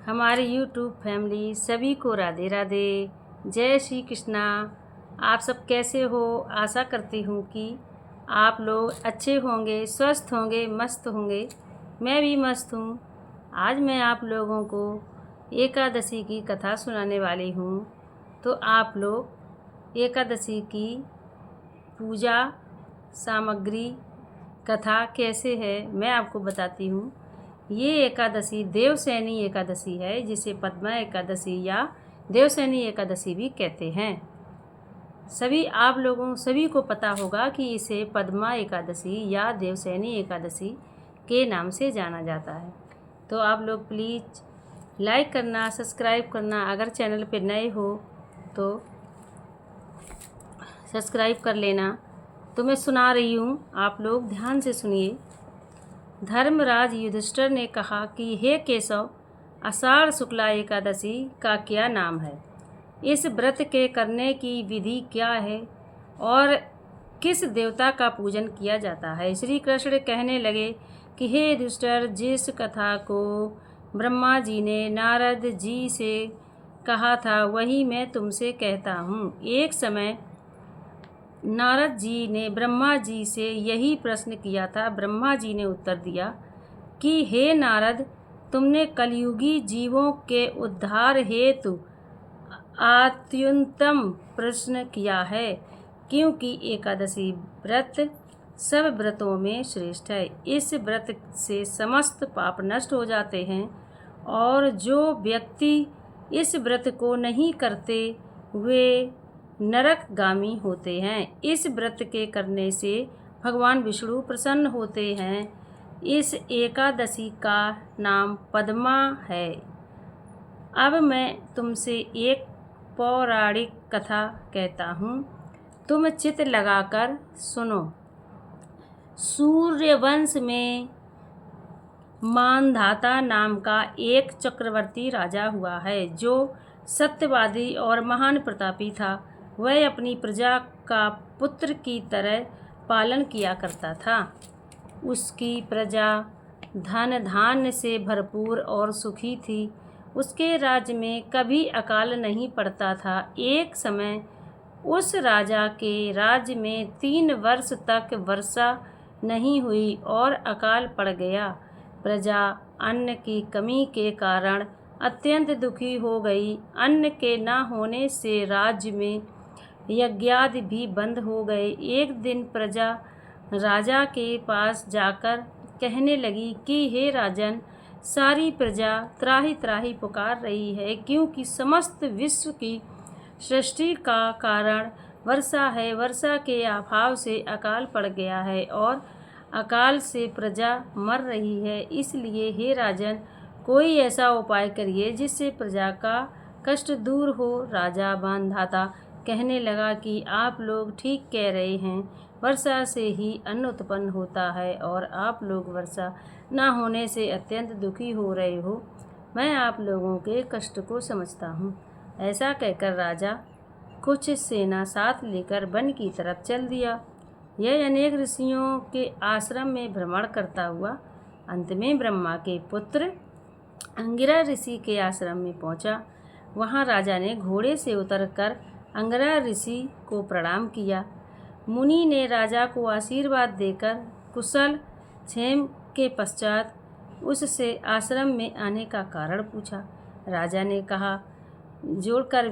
हमारे YouTube family सभी को राधे राधे। जय श्री कृष्णा। आप सब कैसे हो? आशा करती हूँ कि आप लोग अच्छे होंगे, स्वस्थ होंगे, मस्त होंगे। मैं भी मस्त हूँ। आज मैं आप लोगों को एकादशी की कथा सुनाने वाली हूँ। तो आप लोग एकादशी की पूजा सामग्री कथा कैसे है मैं आपको बताती हूँ। ये एकादशी देवसैनी एकादशी है, जिसे पद्मा एकादशी या देवसैनी एकादशी भी कहते हैं। सभी को पता होगा कि इसे पद्मा एकादशी या देवसैनी एकादशी के नाम से जाना जाता है। तो आप लोग प्लीज़ लाइक करना, सब्सक्राइब करना। अगर चैनल पे नए हो तो सब्सक्राइब कर लेना। तो मैं सुना रही हूँ, आप लोग ध्यान से सुनिए। धर्मराज युधिष्ठिर ने कहा कि हे केशव, आषाढ़ शुक्ला एकादशी का क्या नाम है? इस व्रत के करने की विधि क्या है और किस देवता का पूजन किया जाता है? श्री कृष्ण कहने लगे कि हे युधिष्ठिर, जिस कथा को ब्रह्मा जी ने नारद जी से कहा था वही मैं तुमसे कहता हूँ। एक समय नारद जी ने ब्रह्मा जी से यही प्रश्न किया था। ब्रह्मा जी ने उत्तर दिया कि हे नारद, तुमने कलयुगी जीवों के उद्धार हेतु अत्युत्तम प्रश्न किया है, क्योंकि एकादशी व्रत सब व्रतों में श्रेष्ठ है। इस व्रत से समस्त पाप नष्ट हो जाते हैं और जो व्यक्ति इस व्रत को नहीं करते वे नरकगामी होते हैं। इस व्रत के करने से भगवान विष्णु प्रसन्न होते हैं। इस एकादशी का नाम पद्मा है। अब मैं तुमसे एक पौराणिक कथा कहता हूँ, तुम चित्त लगाकर सुनो। सूर्यवंश में मानधाता नाम का एक चक्रवर्ती राजा हुआ है, जो सत्यवादी और महान प्रतापी था। वह अपनी प्रजा का पुत्र की तरह पालन किया करता था। उसकी प्रजा धन धान्य से भरपूर और सुखी थी। उसके राज्य में कभी अकाल नहीं पड़ता था। एक समय उस राजा के राज्य में 3 वर्ष तक वर्षा नहीं हुई और अकाल पड़ गया। प्रजा अन्न की कमी के कारण अत्यंत दुखी हो गई। अन्न के न होने से राज्य में यज्ञादि भी बंद हो गए। एक दिन प्रजा राजा के पास जाकर कहने लगी कि हे राजन, सारी प्रजा त्राहि त्राहि पुकार रही है, क्योंकि समस्त विश्व की सृष्टि का कारण वर्षा है। वर्षा के अभाव से अकाल पड़ गया है और अकाल से प्रजा मर रही है। इसलिए हे राजन, कोई ऐसा उपाय करिए जिससे प्रजा का कष्ट दूर हो। राजा मानधाता कहने लगा कि आप लोग ठीक कह रहे हैं, वर्षा से ही अन्न उत्पन्न होता है और आप लोग वर्षा न होने से अत्यंत दुखी हो रहे हो। मैं आप लोगों के कष्ट को समझता हूँ। ऐसा कहकर राजा कुछ सेना साथ लेकर वन की तरफ चल दिया। यह अनेक ऋषियों के आश्रम में भ्रमण करता हुआ अंत में ब्रह्मा के पुत्र अंगिरा ऋषि के आश्रम में पहुंचा। वहां राजा ने घोड़े से उतरकर अंगिरा ऋषि को प्रणाम किया। मुनि ने राजा को आशीर्वाद देकर कुशल क्षेम के पश्चात उससे आश्रम में आने का कारण पूछा। राजा ने जोड़कर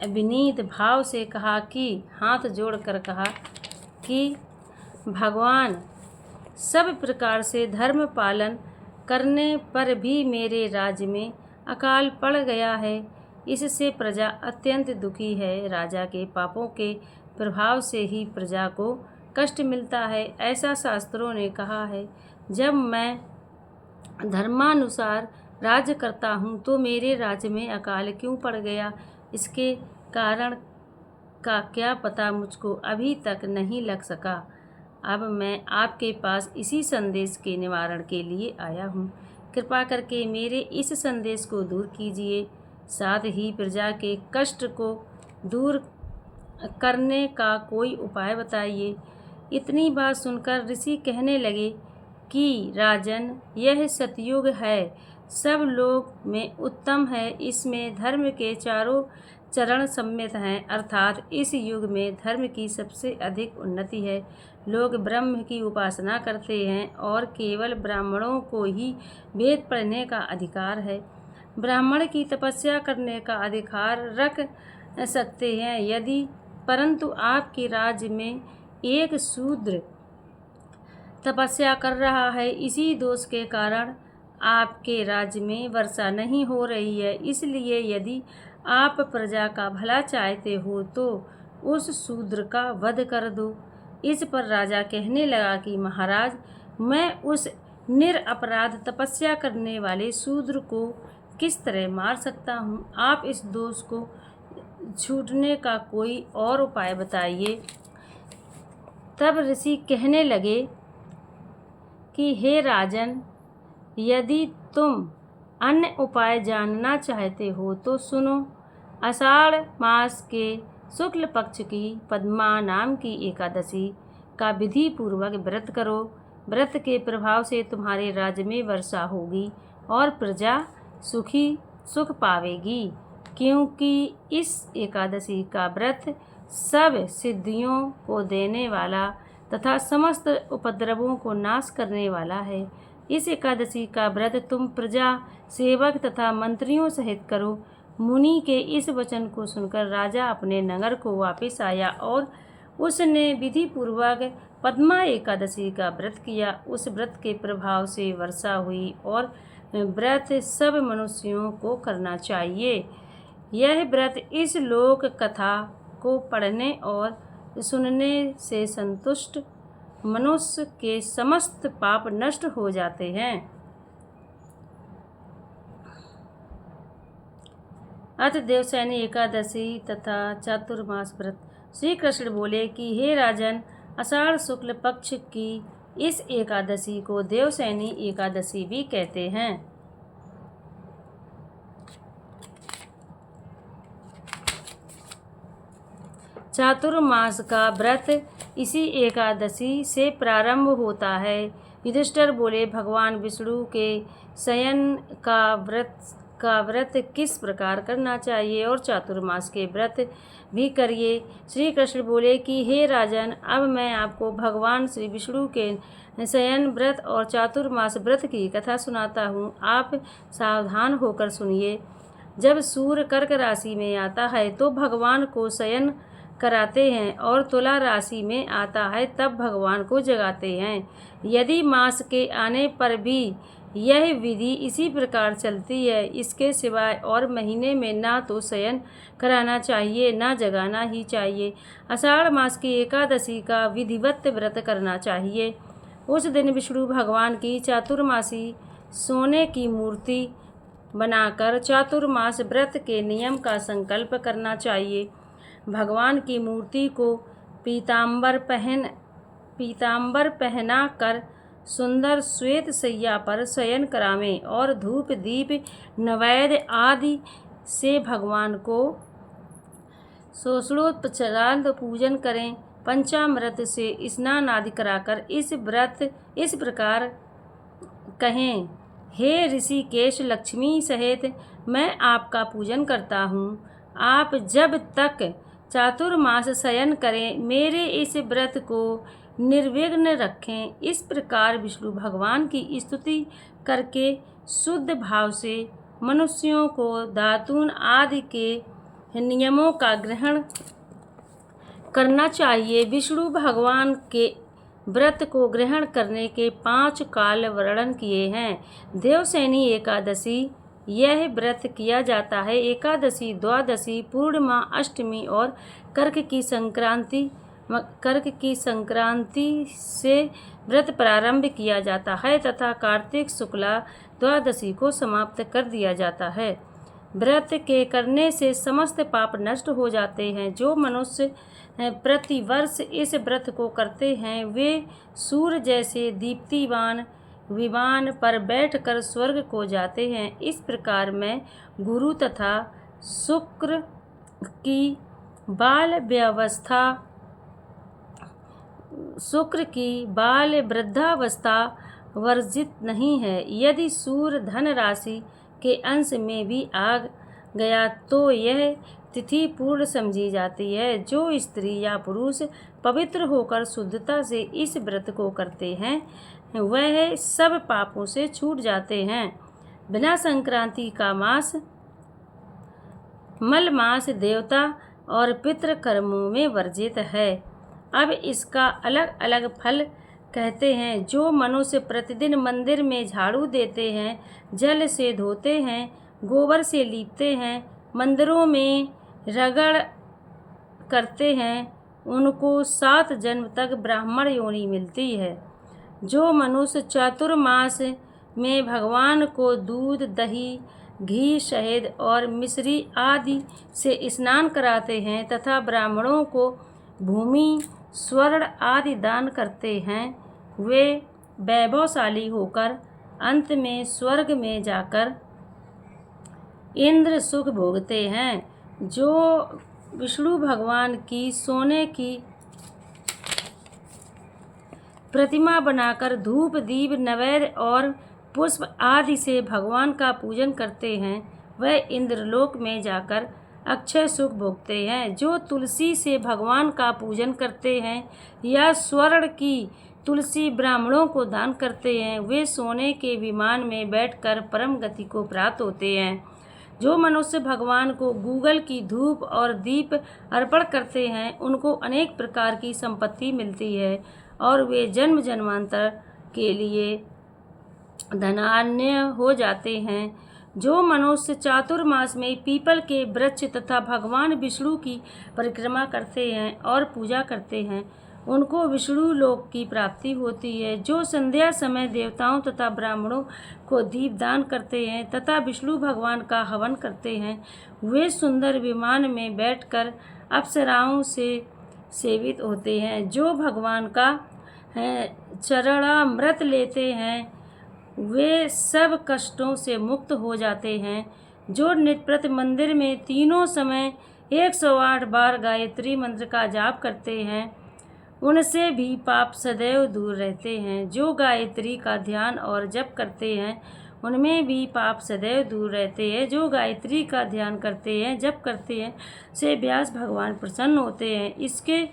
विनीत भाव से कहा कि हाथ जोड़कर कहा कि भगवान, सब प्रकार से धर्म पालन करने पर भी मेरे राज्य में अकाल पड़ गया है। इससे प्रजा अत्यंत दुखी है। राजा के पापों के प्रभाव से ही प्रजा को कष्ट मिलता है, ऐसा शास्त्रों ने कहा है। जब मैं धर्मानुसार राज्य करता हूँ तो मेरे राज्य में अकाल क्यों पड़ गया, इसके कारण का क्या पता मुझको अभी तक नहीं लग सका। अब मैं आपके पास इसी संदेश के निवारण के लिए आया हूँ। कृपा करके मेरे इस संदेश को दूर कीजिए, साथ ही प्रजा के कष्ट को दूर करने का कोई उपाय बताइए। इतनी बात सुनकर ऋषि कहने लगे कि राजन, यह सतयुग है, सब लोग में उत्तम है। इसमें धर्म के चारों चरण सम्मिलित हैं, अर्थात इस युग में धर्म की सबसे अधिक उन्नति है। लोग ब्रह्म की उपासना करते हैं और केवल ब्राह्मणों को ही वेद पढ़ने का अधिकार है। ब्राह्मण की तपस्या करने का अधिकार रख सकते हैं यदि, परंतु आपके राज्य में एक शूद्र तपस्या कर रहा है। इसी दोष के कारण आपके राज्य में वर्षा नहीं हो रही है। इसलिए यदि आप प्रजा का भला चाहते हो तो उस शूद्र का वध कर दो। इस पर राजा कहने लगा कि महाराज, मैं उस निरपराध तपस्या करने वाले शूद्र को किस तरह मार सकता हूँ? आप इस दोष को छूटने का कोई और उपाय बताइए। तब ऋषि कहने लगे कि हे राजन, यदि तुम अन्य उपाय जानना चाहते हो तो सुनो। आषाढ़ मास के शुक्ल पक्ष की पद्मा नाम की एकादशी का विधि पूर्वक व्रत करो। व्रत के प्रभाव से तुम्हारे राज्य में वर्षा होगी और प्रजा सुख पावेगी, क्योंकि इस एकादशी का व्रत सब सिद्धियों को देने वाला तथा समस्त उपद्रवों को नाश करने वाला है। इस एकादशी का व्रत तुम प्रजा, सेवक तथा मंत्रियों सहित करो। मुनि के इस वचन को सुनकर राजा अपने नगर को वापस आया और उसने विधि पूर्वक पद्मा एकादशी का व्रत किया। उस व्रत के प्रभाव से वर्षा हुई और व्रत सब मनुष्यों को करना चाहिए। यह व्रत इस लोक कथा को पढ़ने और सुनने से संतुष्ट मनुष्य के समस्त पाप नष्ट हो जाते हैं। अथ देवसैनी एकादशी तथा चातुर्मास व्रत। श्री कृष्ण बोले कि हे राजन, आषाढ़ शुक्ल पक्ष की इस एकादशी को देवसैनी एकादशी भी कहते हैं। चातुर्मास का व्रत इसी एकादशी से प्रारंभ होता है। युधिष्ठिर बोले, भगवान विष्णु के शयन का व्रत किस प्रकार करना चाहिए और चातुर्मास के व्रत भी करिए। श्री कृष्ण बोले कि हे राजन, अब मैं आपको भगवान श्री विष्णु के शयन व्रत और चातुर्मास व्रत की कथा सुनाता हूँ। आप सावधान होकर सुनिए। जब सूर्य कर्क राशि में आता है तो भगवान को शयन कराते हैं और तुला राशि में आता है तब भगवान को जगाते हैं। यदि मास के आने पर भी यह विधि इसी प्रकार चलती है, इसके सिवाय और महीने में ना तो शयन कराना चाहिए ना जगाना ही चाहिए। आषाढ़ मास की एकादशी का विधिवत व्रत करना चाहिए। उस दिन विष्णु भगवान की चातुर्मासी सोने की मूर्ति बनाकर चातुर्मास व्रत के नियम का संकल्प करना चाहिए। भगवान की मूर्ति को पीताम्बर पहना कर सुंदर श्वेत सैया पर शयन करावें और धूप दीप नैवेद्य आदि से भगवान को षोडशोपचारांत पूजन करें। पंचामृत से स्नान आदि कराकर इस प्रकार कहें, हे ऋषिकेश, लक्ष्मी सहित मैं आपका पूजन करता हूँ। आप जब तक चातुर्मास शयन करें, मेरे इस व्रत को निर्विघ्न रखें। इस प्रकार विष्णु भगवान की स्तुति करके शुद्ध भाव से मनुष्यों को दातून आदि के नियमों का ग्रहण करना चाहिए। विष्णु भगवान के व्रत को ग्रहण करने के 5 काल वर्णन किए हैं। देवसैनी एकादशी यह व्रत किया जाता है। एकादशी, द्वादशी, पूर्णिमा, अष्टमी और कर्क की संक्रांति से व्रत प्रारंभ किया जाता है तथा कार्तिक शुक्ला द्वादशी को समाप्त कर दिया जाता है। व्रत के करने से समस्त पाप नष्ट हो जाते हैं। जो मनुष्य प्रतिवर्ष इस व्रत को करते हैं वे सूर्य जैसे दीप्तिमान विमान पर बैठकर स्वर्ग को जाते हैं। इस प्रकार मैं गुरु तथा शुक्र की बाल वृद्धावस्था वर्जित नहीं है। यदि सूर्य धन राशि के अंश में भी आ गया तो यह तिथि पूर्ण समझी जाती है। जो स्त्री या पुरुष पवित्र होकर शुद्धता से इस व्रत को करते हैं वह सब पापों से छूट जाते हैं। बिना संक्रांति का मास मल मास देवता और पितृ कर्मों में वर्जित है। अब इसका अलग अलग फल कहते हैं। जो मनुष्य प्रतिदिन मंदिर में झाड़ू देते हैं, जल से धोते हैं, गोबर से लीपते हैं, मंदिरों में रगड़ करते हैं, उनको 7 जन्म तक ब्राह्मण योनि मिलती है। जो मनुष्य चातुर्मास में भगवान को दूध, दही, घी, शहद और मिश्री आदि से स्नान कराते हैं तथा ब्राह्मणों को भूमि, स्वर्ण आदि दान करते हैं, वे वैभवशाली होकर अंत में स्वर्ग में जाकर इंद्र सुख भोगते हैं। जो विष्णु भगवान की सोने की प्रतिमा बनाकर धूप, दीप, नैवेद्य और पुष्प आदि से भगवान का पूजन करते हैं वह इंद्रलोक में जाकर अक्षय सुख भोगते हैं। जो तुलसी से भगवान का पूजन करते हैं या स्वर्ण की तुलसी ब्राह्मणों को दान करते हैं वे सोने के विमान में बैठकर परम गति को प्राप्त होते हैं। जो मनुष्य भगवान को गूगल की धूप और दीप अर्पण करते हैं उनको अनेक प्रकार की संपत्ति मिलती है और वे जन्म जन्मांतर के लिए धनाढ्य हो जाते हैं। जो मनुष्य चातुर्मास में पीपल के वृक्ष तथा भगवान विष्णु की परिक्रमा करते हैं और पूजा करते हैं उनको विष्णु लोक की प्राप्ति होती है। जो संध्या समय देवताओं तथा ब्राह्मणों को दीपदान करते हैं तथा विष्णु भगवान का हवन करते हैं वे सुंदर विमान में बैठकर अप्सराओं से सेवित होते हैं। जो भगवान का चरणामृत लेते हैं वे सब कष्टों से मुक्त हो जाते हैं। जो नित्यप्रत मंदिर में तीनों समय 108 बार गायत्री मंत्र का जाप करते हैं उनसे भी पाप सदैव दूर रहते हैं। जो गायत्री का ध्यान और जप करते हैं उनमें भी पाप सदैव दूर रहते हैं। जो गायत्री का ध्यान करते हैं, जप करते हैं से व्यास भगवान प्रसन्न होते हैं। इसके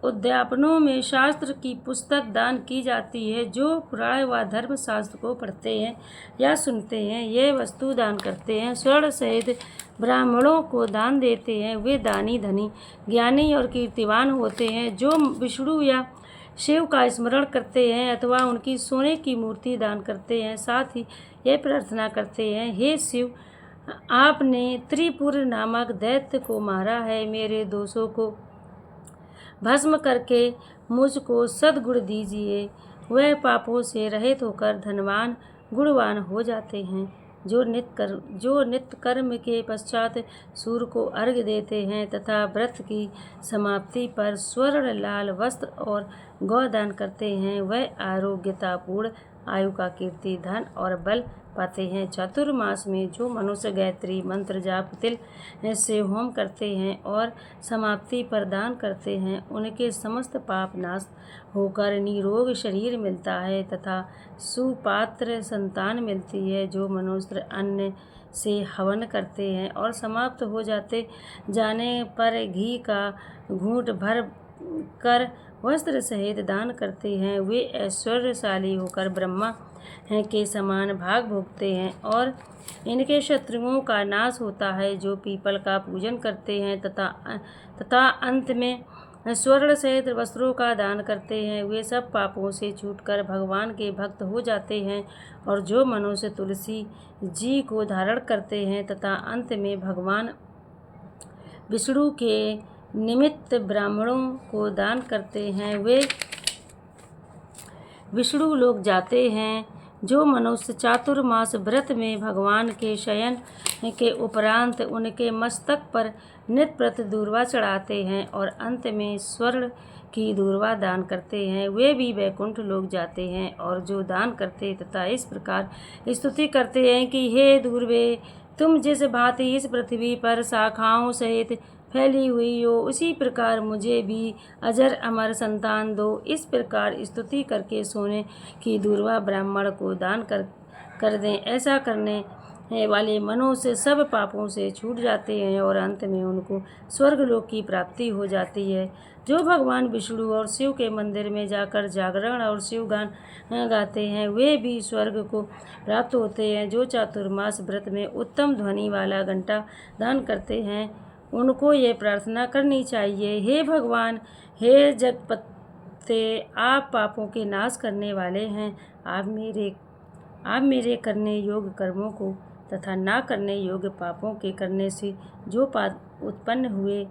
उद्यापनों में शास्त्र की पुस्तक दान की जाती है। जो पुराण व धर्म शास्त्र को पढ़ते हैं या सुनते हैं ये वस्तु दान करते हैं, स्वर्ण सहित ब्राह्मणों को दान देते हैं वे दानी, धनी, ज्ञानी और कीर्तिवान होते हैं। जो विष्णु या शिव का स्मरण करते हैं अथवा उनकी सोने की मूर्ति दान करते हैं साथ ही ये प्रार्थना करते हैं, हे शिव, आपने त्रिपुर नामक दैत्य को मारा है, मेरे दोषों को भस्म करके मुझको सद्गुण दीजिए। वह पापों से रहित होकर धनवान, गुणवान हो जाते हैं। जो नित्य कर्म के पश्चात सूर्य को अर्घ्य देते हैं तथा व्रत की समाप्ति पर स्वर्ण लाल वस्त्र और गौदान करते हैं वह आरोग्यतापूर्ण आयु का कीर्ति, धन और बल पाते हैं। चातुर्मास में जो मनुष्य गायत्री मंत्र जाप तिल से होम करते हैं और समाप्ति पर दान करते हैं उनके समस्त पाप नाश होकर निरोग शरीर मिलता है तथा सुपात्र संतान मिलती है। जो मनुष्य अन्न से हवन करते हैं और समाप्त हो जाने पर घी का घूंट भर कर वस्त्र सहित दान करते हैं वे ऐश्वर्यशाली होकर ब्रह्मा के समान भाग भोगते हैं और इनके शत्रुओं का नाश होता है। जो पीपल का पूजन करते हैं तथा अंत में स्वर्ण सहित वस्त्रों का दान करते हैं वे सब पापों से छूटकर भगवान के भक्त हो जाते हैं। और जो मनुष्य तुलसी जी को धारण करते हैं तथा अंत में भगवान विष्णु के निमित्त ब्राह्मणों को दान करते हैं वे विष्णु लोक जाते हैं। जो मनुष्य चातुर्मास व्रत में भगवान के शयन के उपरांत उनके मस्तक पर नित्यप्रत दूर्वा चढ़ाते हैं और अंत में स्वर्ण की दूर्वा दान करते हैं वे भी वैकुंठ लोक जाते हैं। और जो दान करते तथा इस प्रकार स्तुति करते हैं कि हे दूर्वे, तुम जिस भांति इस पृथ्वी पर शाखाओं सहित फैली हुई हो, उसी प्रकार मुझे भी अजर अमर संतान दो। इस प्रकार स्तुति करके सोने की दूर्वा ब्राह्मण को दान कर दें। ऐसा करने वाले मनुष्य सब पापों से छूट जाते हैं और अंत में उनको स्वर्गलोक की प्राप्ति हो जाती है। जो भगवान विष्णु और शिव के मंदिर में जाकर जागरण और शिव गान गाते हैं, वे भी स्वर्ग को प्राप्त होते हैं। जो चातुर्मास व्रत में उत्तम ध्वनि वाला घंटा दान करते हैं, उनको ये प्रार्थना करनी चाहिए, हे भगवान, हे जगपते, आप पापों के नाश करने वाले हैं। आप मेरे करने योग्य कर्मों को तथा ना करने योग्य पापों के करने से जो पाप उत्पन्न हुए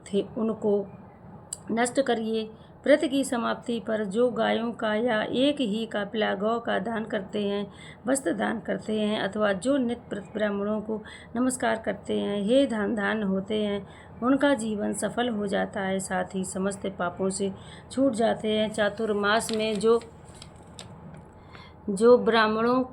थे, उनको नष्ट करिए। व्रत की समाप्ति पर जो गायों का या एक ही काफिला गौ का दान करते हैं, वस्त्र दान करते हैं, अथवा जो नित्य ब्राह्मणों को नमस्कार करते हैं, हे धान होते हैं, उनका जीवन सफल हो जाता है, साथ ही समस्त पापों से छूट जाते हैं। चातुर्मास में जो ब्राह्मणों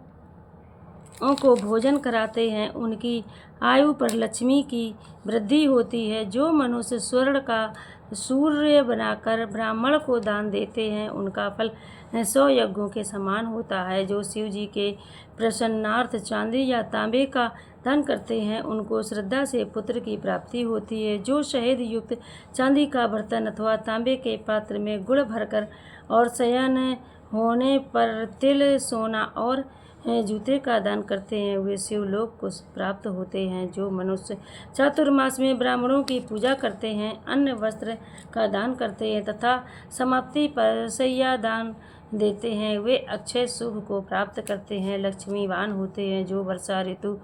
को भोजन कराते हैं, उनकी आयु पर लक्ष्मी की वृद्धि होती है। जो मनुष्य स्वर्ण का सूर्य बनाकर ब्राह्मण को दान देते हैं, उनका फल 100 यज्ञों के समान होता है। जो शिव जी के प्रसन्नार्थ चांदी या तांबे का दान करते हैं, उनको श्रद्धा से पुत्र की प्राप्ति होती है। जो शहद युक्त चांदी का बर्तन अथवा तांबे के पात्र में गुड़ भरकर और शयन होने पर तिल, सोना और जूते का दान करते हैं, वे शिवलोक को प्राप्त होते हैं। जो मनुष्य चातुर्मास में ब्राह्मणों की पूजा करते हैं, अन्न वस्त्र का दान करते हैं तथा समाप्ति पर शय्या दान देते हैं, वे अक्षय शुभ को प्राप्त करते हैं, लक्ष्मीवान होते हैं। जो वर्षा ऋतु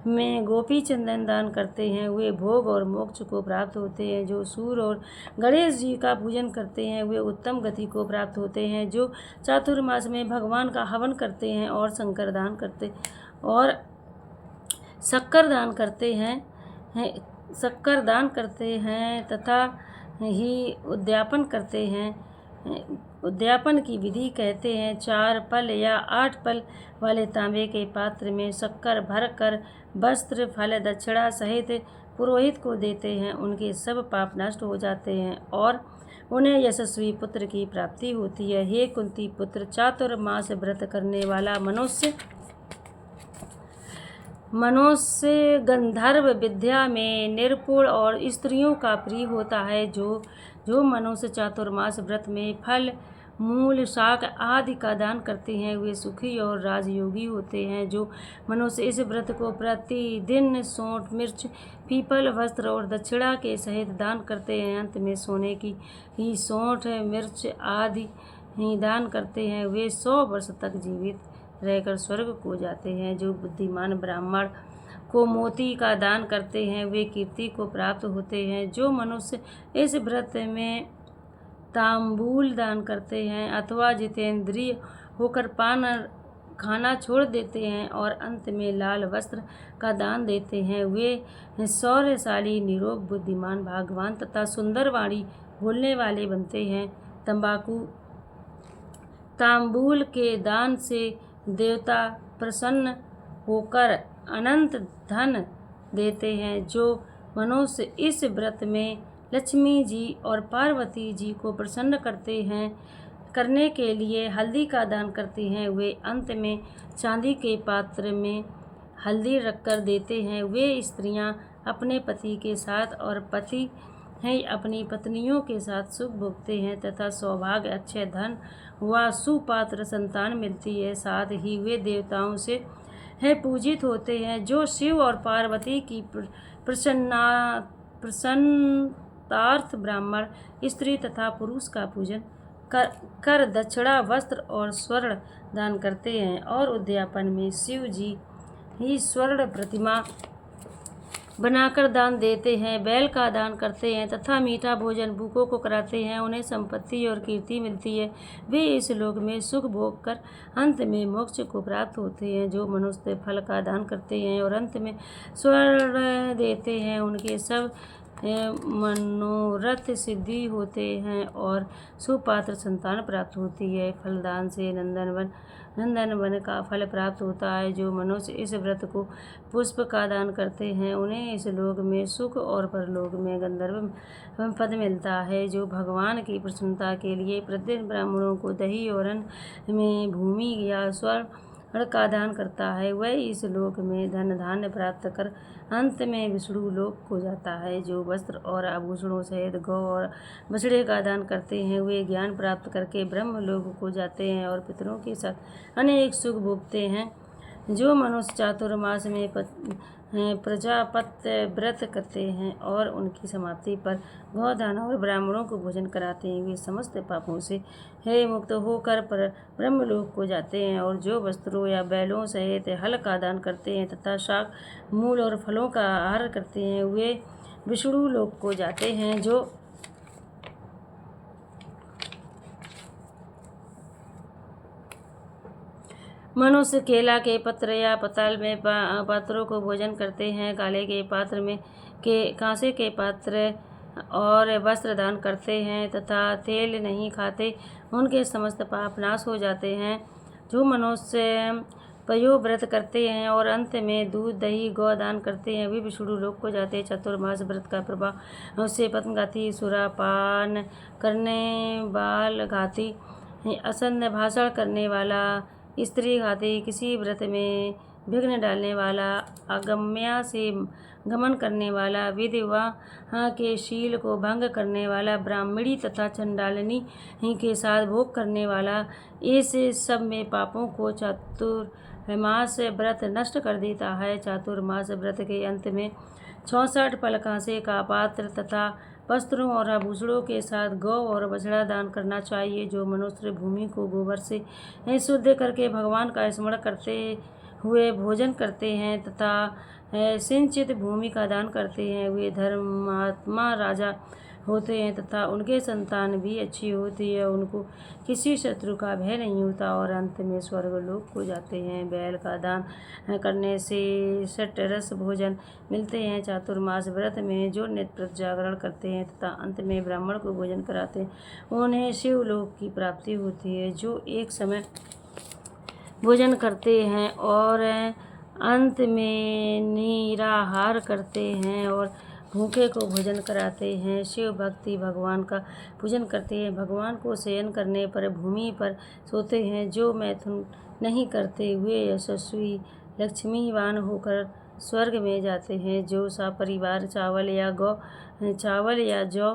में गोपी चंदन दान करते हैं, वे भोग और मोक्ष को प्राप्त होते हैं। जो सूर्य और गणेश जी का पूजन करते हैं, वे उत्तम गति को प्राप्त होते हैं। जो चातुर्मास में भगवान का हवन करते हैं और शक्कर दान करते हैं तथा ही उद्यापन की विधि कहते हैं। 4 पल या 8 पल वाले तांबे के पात्र में शक्कर भर कर वस्त्र, फल, दक्षिणा सहित पुरोहित को देते हैं, उनके सब पाप नष्ट हो जाते हैं और उन्हें यशस्वी पुत्र की प्राप्ति होती है। हे कुंती पुत्र, चातुर्मास व्रत करने वाला मनुष्य गंधर्व विद्या में निपुण और स्त्रियों का प्रिय होता है। जो मनुष्य चातुर्मास व्रत में फल, मूल, शाक आदि का दान करते हैं, वे सुखी और राजयोगी होते हैं। जो मनुष्य इस व्रत को प्रतिदिन सोंठ, मिर्च, पीपल, वस्त्र और दक्षिणा के सहित दान करते हैं, अंत में सोने की ही सोंठ, मिर्च आदि दान करते हैं, वे 100 वर्ष तक जीवित रहकर स्वर्ग को जाते हैं। जो बुद्धिमान ब्राह्मण को मोती का दान करते हैं, वे कीर्ति को प्राप्त होते हैं। जो मनुष्य इस व्रत में तांबूल दान करते हैं अथवा जितेंद्रिय होकर पान खाना छोड़ देते हैं और अंत में लाल वस्त्र का दान देते हैं, वे शौर्यशाली, निरोग, बुद्धिमान, भाग्यवान तथा सुंदर वाणी बोलने वाले बनते हैं। तांबूल के दान से देवता प्रसन्न होकर अनंत धन देते हैं। जो मनुष्य इस व्रत में लक्ष्मी जी और पार्वती जी को प्रसन्न करने के लिए हल्दी का दान करते हैं, वे अंत में चांदी के पात्र में हल्दी रखकर देते हैं। वे स्त्रियां अपने पति के साथ और पति अपनी पत्नियों के साथ सुख भोगते हैं तथा सौभाग्य, अच्छे धन व सुपात्र संतान मिलती है। साथ ही वे देवताओं से पूजित होते हैं। जो शिव और पार्वती की प्रसन्नतार्थ ब्राह्मण, स्त्री तथा पुरुष का पूजन कर दक्षिणा, वस्त्र और स्वर्ण दान करते हैं और उद्यापन में शिव जी ही स्वर्ण प्रतिमा बनाकर दान देते हैं, बैल का दान करते हैं तथा मीठा भोजन भूखों को कराते हैं, उन्हें संपत्ति और कीर्ति मिलती है। वे इस लोक में सुख भोग कर अंत में मोक्ष को प्राप्त होते हैं। जो मनुष्य फल का दान करते हैं और अंत में स्वर्ण देते हैं, उनके सब मनोरथ सिद्धि होते हैं और सुपात्र संतान प्राप्त होती है। फलदान से नंदन वन का फल प्राप्त होता है। जो मनुष्य इस व्रत को पुष्प का दान करते हैं उन्हें इस लोक में सुख और परलोक में गंधर्व पद मिलता है। जो भगवान की प्रसन्नता के लिए प्रतिदिन ब्राह्मणों को दही और अन्न में भूमि या स्वर्ण का दान करता है वह इस लोक में धन धान्य प्राप्त कर अंत में विष्णु लोक को जाता है। जो वस्त्र और आभूषणों सहित गौ और बछड़े का दान करते हैं वे ज्ञान प्राप्त करके ब्रह्म लोक को जाते हैं और पितरों के साथ अनेक सुख भोगते हैं। जो मनुष्य चातुर्मास में प्रजापत्य व्रत करते हैं और उनकी समाप्ति पर गौदान और ब्राह्मणों को भोजन कराते हैं वे समस्त पापों से मुक्त होकर पर ब्रह्मलोक को जाते हैं। और जो वस्त्रों या बैलों सहित हल का दान करते हैं तथा शाक मूल और फलों का आहार करते हैं वे विष्णु लोक को जाते हैं। जो मनुष्य केला के पत्र या पताल में पात्रों को भोजन करते हैं काले के पात्र में कांसे के पात्र और वस्त्र दान करते हैं तथा तेल नहीं खाते उनके समस्त पाप नाश हो जाते हैं। जो मनुष्य पयोव्रत करते हैं और अंत में दूध दही गौ दान करते हैं वे विष्णु लोक को जाते हैं। चतुर्मास व्रत का प्रभाव उससे पत्नघाती सुरापान करने वाल घाती असंध भाषण करने वाला स्त्री घाती किसी व्रत में विघ्न डालने वाला अगम्या से गमन करने वाला विधवा के शील को भंग करने वाला ब्राह्मणी तथा चंडालिनी के साथ भोग करने वाला इस सब में पापों को चातुर्मास व्रत नष्ट कर देता है। चातुर्मास व्रत के अंत में 64 फल कांसे का पात्र तथा वस्त्रों और आभूषणों के साथ गौ और बछड़ा दान करना चाहिए। जो मनुष्य भूमि को गोबर से शुद्ध करके भगवान का स्मरण करते हुए भोजन करते हैं तथा सिंचित भूमि का दान करते हैं वे धर्मात्मा राजा होते हैं तथा उनके संतान भी अच्छी होती है उनको किसी शत्रु का भय नहीं होता और अंत में स्वर्ग लोक को जाते हैं। बैल का दान करने से षटरस भोजन मिलते हैं। चातुर्मास व्रत में जो नित्य जागरण करते हैं तथा अंत में ब्राह्मण को भोजन कराते हैं उन्हें शिवलोक की प्राप्ति होती है। जो एक समय भोजन करते हैं और अंत में निराहार करते हैं और भूखे को भोजन कराते हैं शिव भक्ति भगवान का पूजन करते हैं भगवान को शयन करने पर भूमि पर सोते हैं। जो मैथुन नहीं करते हुए यशस्वी लक्ष्मीवान होकर स्वर्ग में जाते हैं। जो सपरिवार चावल या जौ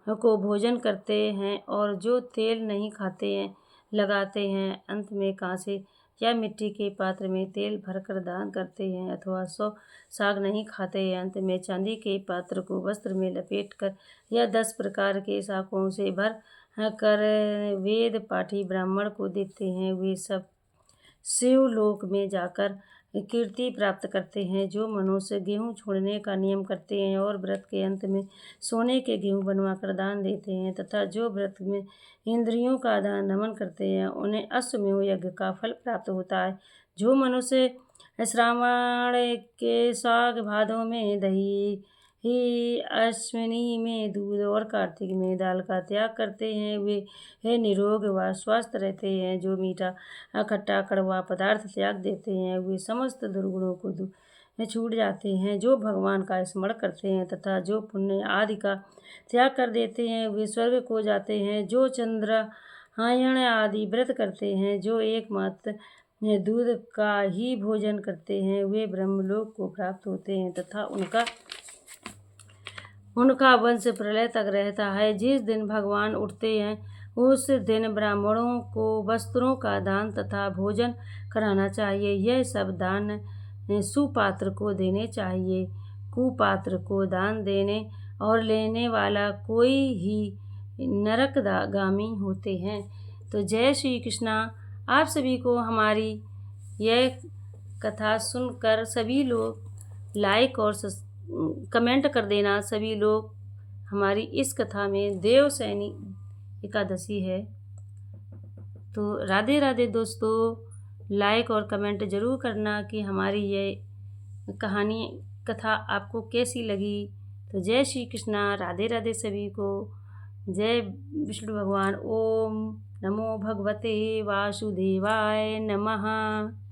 को भोजन करते हैं और जो तेल नहीं खाते हैं लगाते हैं अंत में कांसे या मिट्टी के पात्र में तेल भरकर दान करते हैं अथवा 100 साग नहीं खाते हैं अंत में चांदी के पात्र को वस्त्र में लपेटकर या 10 प्रकार के शाकों से भर कर वेद पाठी ब्राह्मण को देते हैं वे सब शिवलोक में जाकर कीर्ति प्राप्त करते हैं। जो मनुष्य गेहूँ छोड़ने का नियम करते हैं और व्रत के अंत में सोने के गेहूँ बनवाकर दान देते हैं तथा जो व्रत में इंद्रियों का दान दमन करते हैं उन्हें अश्वमेध यज्ञ का फल प्राप्त होता है। जो मनुष्य श्रावण के साग भादों में दही अश्विनी में दूध और कार्तिक में दाल का त्याग करते हैं वे निरोग व स्वस्थ रहते हैं। जो मीठा खट्टा कड़वा पदार्थ त्याग देते हैं वे समस्त दुर्गुणों को छूट जाते हैं। जो भगवान का स्मरण करते हैं तथा जो पुण्य आदि का त्याग कर देते हैं वे स्वर्ग को जाते हैं। जो चंद्रायण आदि व्रत करते हैं जो एकमात्र दूध का ही भोजन करते हैं वे ब्रह्मलोक को प्राप्त होते हैं तथा उनका वंश प्रलय तक रहता है। जिस दिन भगवान उठते हैं उस दिन ब्राह्मणों को वस्त्रों का दान तथा भोजन कराना चाहिए। यह सब दान सुपात्र को देने चाहिए। कुपात्र को दान देने और लेने वाला कोई ही नरकगामी होते हैं। तो जय श्री कृष्णा। आप सभी को हमारी यह कथा सुनकर सभी लोग लाइक और कमेंट कर देना। सभी लोग हमारी इस कथा में देवशयनी एकादशी है तो राधे राधे दोस्तों। लाइक और कमेंट ज़रूर करना कि हमारी ये कथा आपको कैसी लगी। तो जय श्री कृष्णा, राधे राधे सभी को। जय विष्णु भगवान। ओम नमो भगवते वासुदेवाय नमः।